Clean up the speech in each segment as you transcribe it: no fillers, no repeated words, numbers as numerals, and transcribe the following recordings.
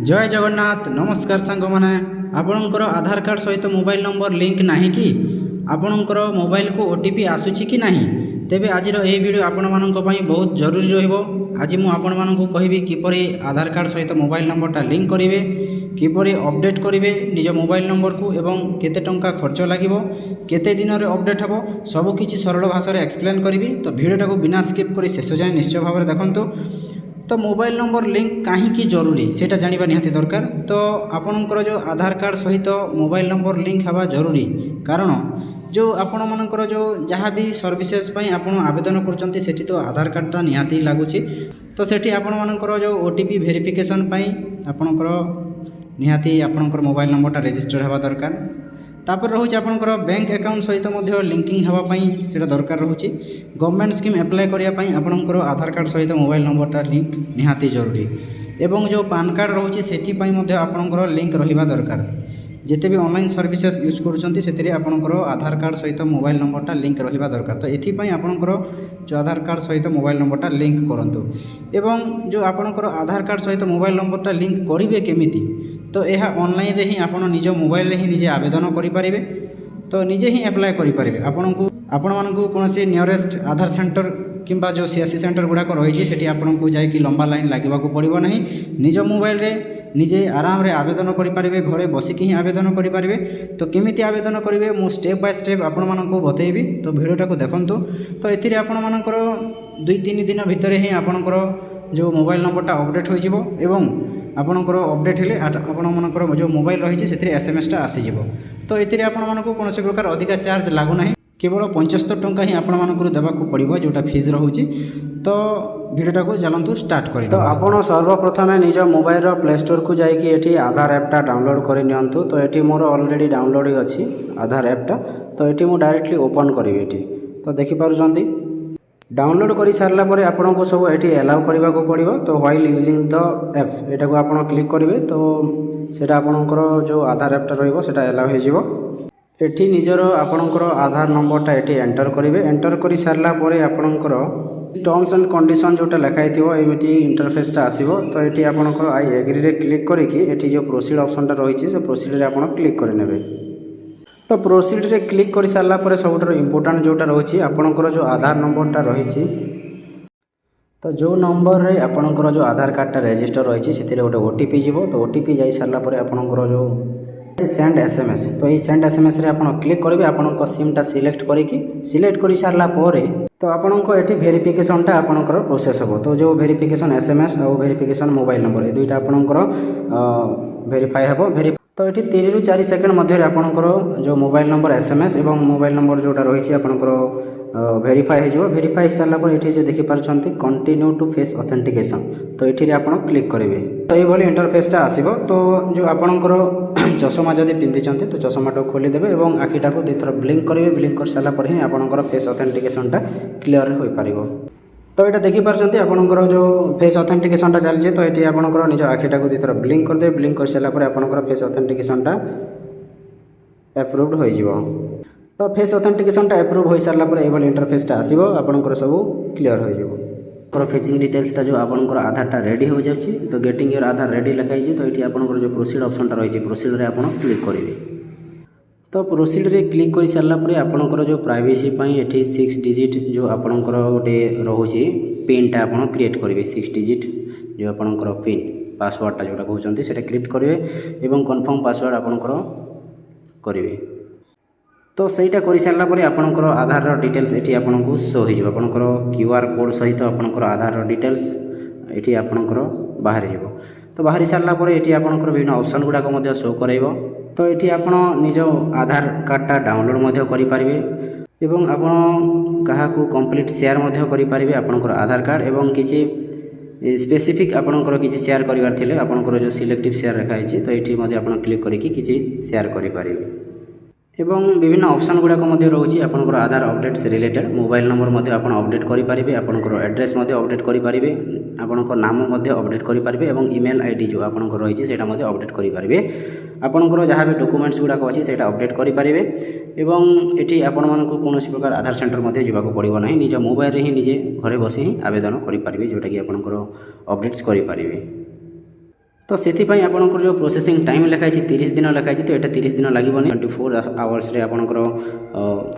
जय जगन्नाथ नमस्कार सांग मैंने आपणकर आधार कार्ड सहित मोबाइल नंबर लिंक ना कि आपणकर मोबाइल को ओटीपी आसूची कि नहीं तेबे आज ये वीडियो आपण मानक बहुत जरूरी रहिबो। आज मु आपण मानक कहबी किपरि आधार कार्ड सहित मोबाइल नंबरटा लिंक करेंगे, किपरि अपडेट करेंगे निज मोबाइल नंबर को एवं केते टंका खर्च लागिबो, केते दिन रे अपडेट हबो सबकिछि सरल भाषा रे एक्सप्लेन करी। तो वीडियोटा को बिना स्किप करी शेष जाए निश्चय भाव में देखंतु। तो मोबाइल नंबर लिंक कहीं जरूरी सेटा जानिबा निहाती दरकार। तो आपणकर जो आधार कार्ड सहित मोबाइल नंबर लिंक हवा जरूरी, कारण जो आपण मानकर जो जहाँ भी सर्विसेज आपण आवेदन करचंती सेठी तो आधार कार्डटा निहाती लागुची। तो सेठी आपण मानकर जो ओटीपी वेरिफिकेशन पई आपणकर निहाती आपणकर मोबाइल नंबरटा रजिस्टर हवा दरकार। तापर रोचे आपणकर बैंक अकाउंट सहित लिंकिंग होगापाई से दरकार रोचे। गवर्नमेंट स्कीम एप्लाय करने आपणकर आधार कार्ड सहित मोबाइल नंबरटा लिंक निहाती जरूरी। एवं जो पान कार्ड रोचे से आपणकर लिंक रहिबा दरकार। जिते भी ऑनलाइन सर्विसेज यूज करुँच से आपणकर आधार कार्ड सहित मोबाइल नंबरटा लिंक रहिबा दरकार। तो एथिपाई आपणकर जो आधार कार्ड सहित मोबाइल नंबरटा लिंक करंतु। एवं जो आपणकर आधार कार्ड सहित मोबाइल नंबरटा लिंक करिवे केमिति, तो यह ऑनलाइन रे ही आपण निज मोबाइल रे ही निजे आवेदन करें। तो निजे ही एप्लाय करें। आपण मानकु कोनोसी नियरेस्ट आधार सेंटर किंबा जो सीएससी सेंटर गुड़ाक रही है आपको जाकि लंबा लाइन लगे पड़ो ना। निज मोबाइल रे निजे आराम रे आवेदन करें, घरे बसिकी ही आवेदन करें। तो केमिति आवेदन करेंगे मु स्टेप बाय स्टेप आपण मानकु बतेबी। तो वीडियोटा को देखंतु। तो एथिरे आपण मानकर 2-3 दिन भितर ही आपणकर जो मोबाइल नंबरटा अपडेट हो एवं आपणकर अपडेट हेले आपण मानकर जो मोबाइल रही है एसएमएसटा आसीज। तो ये आपको कौन प्रकार अधिका चार्ज लागूना, केवल 75 टंका ही आपण मानक देवाक पड़ो जोटा फीस रोचे। तो वीडियोटा को चलतु स्टार्ट कर। तो आपड़ सर्वप्रथम निज मोबाइल प्ले स्टोर को जाकि आधार ऐपटा डाउनलोड कर नियंतु। तो ये मोर ऑलरेडी डाउनलोड अच्छी आधार ऐपटा। तो ये मुझे डायरेक्टली ओपन करी। तो देखिपुंट डाउनलोड कर सारा पर आपन को सब ये एलाउ करने को पड़ो। तो व्हाइल यूजिंग द ऐप एटा को आप क्लिक करेंगे। तो सेटा आपणकर जो आधार ऐपटा रहा एलाउ हो। एठी निजर आपणकर आधार नंबरटा ये एंटर करेंगे। एंटर कर सारा पर आपणकर टर्म्स एंड कंडीशन जोटा लिखाई थी एमती इंटरफेसटा आसो। तो ये आपणकर आई एग्री रे क्लिक करके जो प्रोसीड ऑप्शनटा रही है प्रोसीड रे आपण क्लिक करेंगे। तो प्रोसीड रे क्लिक कर सारा पर सब इम्पोर्टाट जोटा रही है आपणकर जो आधार नंबरटा रही। तो जो नंबर रे आपणकर जो आधार कार्डटा रजिस्टर रही है गोटे ओटीपी जीवो। तो ओटीपी जाई सारा पर आपणकर जो सेंड एसएमएस। तो ये सेंड एसएमएस रे आपण क्लिक करेंगे। आपणकर सिमटा सिलेक्ट कर सारा पर तो आपको ये वेरिफिकेशनटा आपणकर प्रोसेस हो। तो जो वेरिफिकेशन एसएमएस और वेरिफिकेशन मोबाइल नंबर ये दुईटा आपणकर वेरीफाई हे। तो ये 3 ରୁ 4 सेकेंड मध्य आपणकर जो मोबाइल नंबर एसएमएस और मोबाइल नंबर जोटा रही है आपणकर वेरीफाई हो। वेरीफाई हो सारा पर ये देखिपार कंटिन्यू टू फेस ऑथेंटिकेशन। तो ये आप क्लिक करेंगे। तो ये इंटरफेसटा आसो। तो जो आपणकर चश्मा जदि पिंधि तो चश्माटा खोलीदेवे और आखिटा को 2 थर ब्लिंक करेंगे। ब्लिंक कर सारा पर ही आपणकर फेस ऑथेंटिकेशनटा क्लियर हो पार। तो ये देखिपार आपणकर जो फेस ऑथेंटिकेशनटा चलती। तो ये आपणकर निज आखिटा को 2 थर ब्लिंक करदे। ब्लिंक कर सारा पर आपणकर फेस ऑथेंटिकेशनटा एप्रूव्ड हो। तो फेस ऑथेंटिकेशनटा एप्रूव हो सारा पर ये इंटरफेसटा आसो। आपणकर सब क्लियर हो। फेचिंग डिटेल्सटा जो आपणकर आधारटा रेडी हो जाए। तो गेटिंग योर आधार रेडी लिखाई। तो ये आपणकर जो प्रोसीड ऑप्शनटा रही है प्रोसीड रे आपण क्लिक करेंगे। तो प्रोसीड रे क्लिक कर सारा पर आपणकर जो प्राइवेसी ये 6 डिजिट जो आपणकर गोटे रोचे पिनटा आप क्रिएट करेंगे। 6 डिजिट जो आपणकर पिन पासवर्डटा जोटा कहते हैं क्रिएट करेंगे और कन्फर्म पासवर्ड आपणकर करेंगे। तो सहीटा कर सारा पर आपणकर आधार डिटेल्स ये आपको शो हो। आपणकर क्यूआर कोड सहित आपणकर आधार डिटेल्स ये आपणकर बाहर हो। तो बाहरी सारा पर ये आपणकर विभिन्न ऑप्शन गुड़ाक शो कराइबो। तो ये आप निज आधार कार्डटा डाउनलोड करें एवं आपण क्या कंप्लीट शेयर करें आपणकर आधार कार्ड एवं किसी स्पेसिफिक आपणकर किसी शेयर करार थे आपणकर जो सिलेक्टिव शेयर रखाई। तो ये आप क्लिक करके किसी शेयर करें एवं विभिन्न ऑप्शन गुड़ाक रोचे आपणकर आधार अपडेट से रिलेटेड। मोबाइल नंबर आप अपडेट करेंगे, आपणकर एड्रेस अपडेट करेंगे, आपणकर नाम अपडेट करेंगे एवं ईमेल आईडी जो आपणकर रही है अपडेट करेंगे। आपणकर जहाँ भी डॉक्यूमेंट्स गुड़ाक अच्छी से अपडेट करेंगे एवं ये आपण मानक कौन प्रकार आधार सेंटर जावाक पड़ो ना। निज मोबाइल ही निजे घरे बसी ही आवेदन करेंगे जोटा कि आपणकर अपडेट्स करेंगे। तो से आपंकर जो प्रोसेसिंग टाइम लिखाई 30 दिन लिखाई तो यहाँ 30 दिन लगे 24 आवर्स आपंकर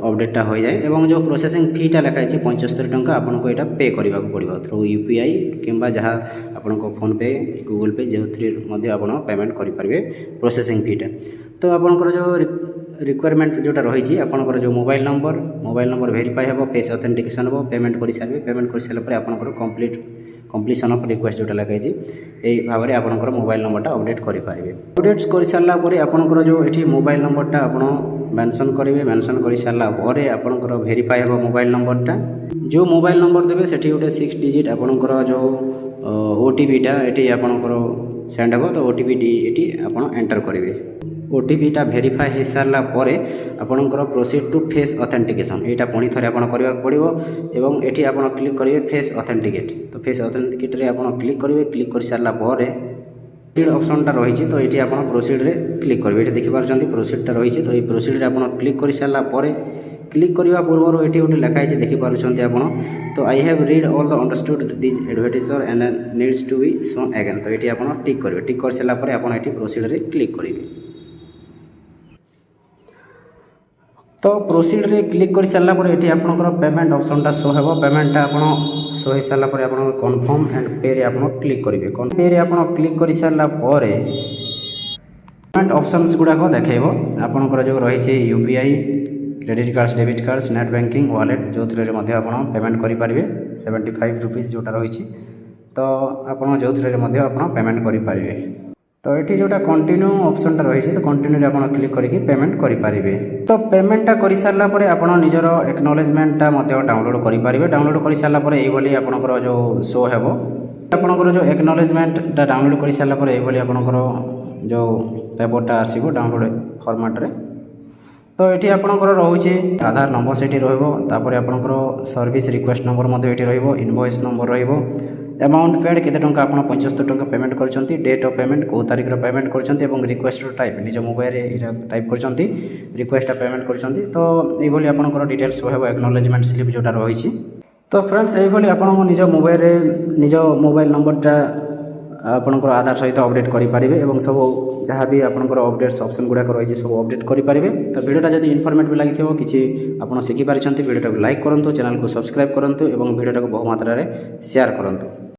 अपडेटा हो जाए और जो प्रोसेसिंग फीटा लिखाई 75 टंका आपको यहाँ पे करने को पड़ो थ्रू यूपीआई कि जहाँ आपण फोन पे गूगल पे जो थ्री आप पेमेंट करेंगे प्रोसेसिंग फीटा। तो आपंकर जो रिक्वायरमेंट जोटा रही आपंकर जो मोबाइल नंबर वेरीफाई हे फेस ऑथेंटिकेशन हो पेमेंट कर सारे पेमेंट कर सारापर आपंकर कंप्लीशन ऑफ रिक्वेस्ट जोटा लगे यही भाव में आपंकर मोबाइल नंबरटा अपडेट करेंगे। अपडेट कर सारापर आपंकर जो ये मोबाइल नंबरटा आप मेंशन करेंगे मेंशन कर सारापर आपंकर वेरीफाई हे मोबाइल नंबरटा जो मोबाइल नंबर देवे से गोटे 6 डिजिट आपंकर जो ओटीपीटा ये आपंकर सेंड हे तो ओटीपी ये आप एंटर करेंगे। ओटीपीटा भेरीफाई हो सारापर आपंकर प्रोसीड टू फेस ऑथेंटिकेशन यहाँ पुणी थे आप पड़ो और ये आप क्लिक करेंगे फेस ऑथेंटिकेट। तो फेस ऑथेंटिकेट रे आप क्लिक करेंगे क्लिक कर सारापर प्रोसीड ऑप्शनटा रही तो ये आप प्रोसीड रे क्लिक करेंगे। ये देखिपार प्रोसीडटा रही तो ये प्रोसीड रे आप क्लिक कर सारापर क्लिक करने पूर्व ये गोटे लिखाई देखिपार आप तो I have read all the understood this advertiser and needs to be shown again. तो ये आप टिक करेंगे टिक कर सारापर आप प्रोसीड रे क्लिक करेंगे। तो प्रोसीड रे क्लिक कर सारापर ये आपंकर पेमेंट ऑप्शनटा शो हे पेमेंटा आप शो हो सारापर आप कन्फर्म एंड पे रे आप क्लिक करेंगे। पे रे आप क्लिक कर सारापर पेमेंट ऑप्शंस गुड़ाक देखो आपंकर जो रही UPI credit cards debit cards net banking wallet जो थ्रे आप पेमेंट करेंगे 75 रुपीज जोटा रही तो आप जो थ्रे आप पेमेंट करेंगे। तो ये जोटा कंटिन्यू ऑप्शनटा रही तो कंटिन्यू आप क्लिक करके पेमेंट करेंगे। तो पेमेंटा कर सारापर आप निजर एक्नॉलेजमेंटा डाउनलोड करेंगे। डाउनलोड कर सारापर ये आपंकर जो शो हे आपंकर जो एक्नॉलेजमेंटा डाउनलोड कर सारापर ये आपंकर जो पेपरटा आसो डाउनलोड फॉर्मेट रे। तो ये आपंकर रोचे आधार नंबर से रही आपंकर सर्विस रिक्वेस्ट नंबर ये इनवॉइस नंबर अमाउंट पेड केते टंका आप 75 टंका पेमेंट कर डेट ऑफ पेमेंट कौ तारीख पेमेंट कर रिक्वेस्ट टाइप निज मोबाइल टाइप कर रिक्वेस्ट पेमेंट कर तो ये आपंकर डिटेल्स हो एक्नॉलेजमेंट स्लिप जोटा रही। तो फ्रेंड्स ये आप निज मोबाइल नंबरटा आपंकर आधार सहित अपडेट करेंगे और सब जहाँ भी आपंकर अपडेट्स ऑप्शन गुड़ाक रही सब अपडेट करेंगे। तो वीडियोटा जब इनफॉर्मेटिव लगी किसी आप शिखिपारी वीडियो को लाइक करूँ चैनल को सब्सक्राइब करूँ और वीडियोटा को बहु मात्रा शेयर करूँ।